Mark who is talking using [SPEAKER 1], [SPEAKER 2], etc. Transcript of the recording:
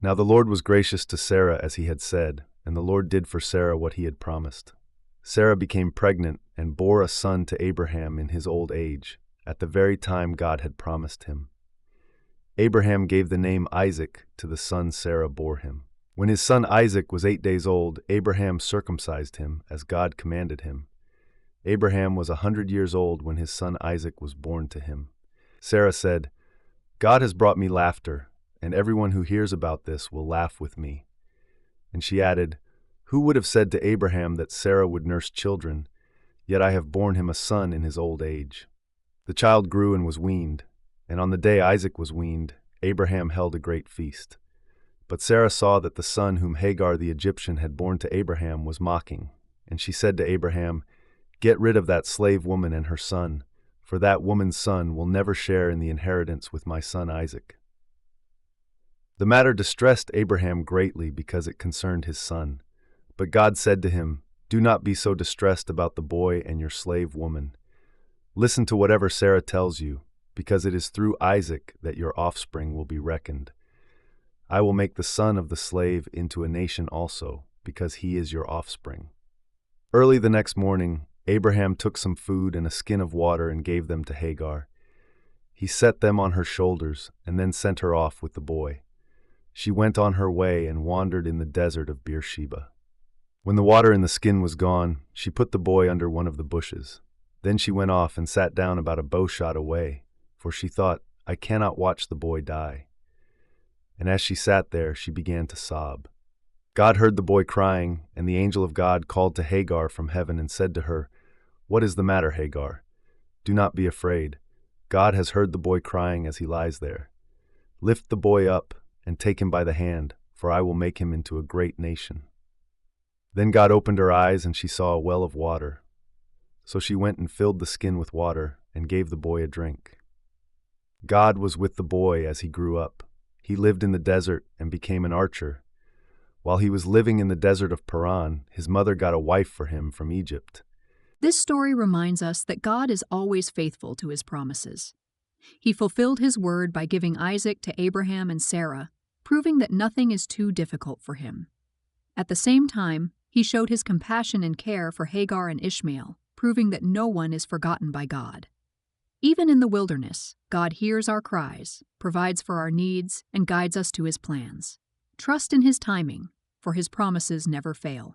[SPEAKER 1] Now the Lord was gracious to Sarah as he had said, and the Lord did for Sarah what he had promised. Sarah became pregnant and bore a son to Abraham in his old age, at the very time God had promised him. Abraham gave the name Isaac to the son Sarah bore him. When his son Isaac was 8 days old, Abraham circumcised him, as God commanded him. Abraham was 100 years old when his son Isaac was born to him. Sarah said, "God has brought me laughter, and everyone who hears about this will laugh with me." And she added, "Who would have said to Abraham that Sarah would nurse children? Yet I have borne him a son in his old age." The child grew and was weaned, and on the day Isaac was weaned, Abraham held a great feast. But Sarah saw that the son whom Hagar the Egyptian had borne to Abraham was mocking, and she said to Abraham, "Get rid of that slave woman and her son, for that woman's son will never share in the inheritance with my son Isaac." The matter distressed Abraham greatly because it concerned his son. But God said to him, "Do not be so distressed about the boy and your slave woman. Listen to whatever Sarah tells you, because it is through Isaac that your offspring will be reckoned. I will make the son of the slave into a nation also, because he is your offspring." Early the next morning, Abraham took some food and a skin of water and gave them to Hagar. He set them on her shoulders and then sent her off with the boy. She went on her way and wandered in the desert of Beersheba. When the water in the skin was gone, she put the boy under one of the bushes. Then she went off and sat down about a bowshot away, for she thought, "I cannot watch the boy die." And as she sat there, she began to sob. God heard the boy crying, and the angel of God called to Hagar from heaven and said to her, "What is the matter, Hagar? Do not be afraid. God has heard the boy crying as he lies there. Lift the boy up and take him by the hand, for I will make him into a great nation." Then God opened her eyes, and she saw a well of water. So she went and filled the skin with water and gave the boy a drink. God was with the boy as he grew up. He lived in the desert and became an archer. While he was living in the desert of Paran, his mother got a wife for him from Egypt.
[SPEAKER 2] This story reminds us that God is always faithful to his promises. He fulfilled his word by giving Isaac to Abraham and Sarah, proving that nothing is too difficult for him. At the same time, he showed his compassion and care for Hagar and Ishmael, proving that no one is forgotten by God. Even in the wilderness, God hears our cries, provides for our needs, and guides us to his plans. Trust in his timing, for his promises never fail.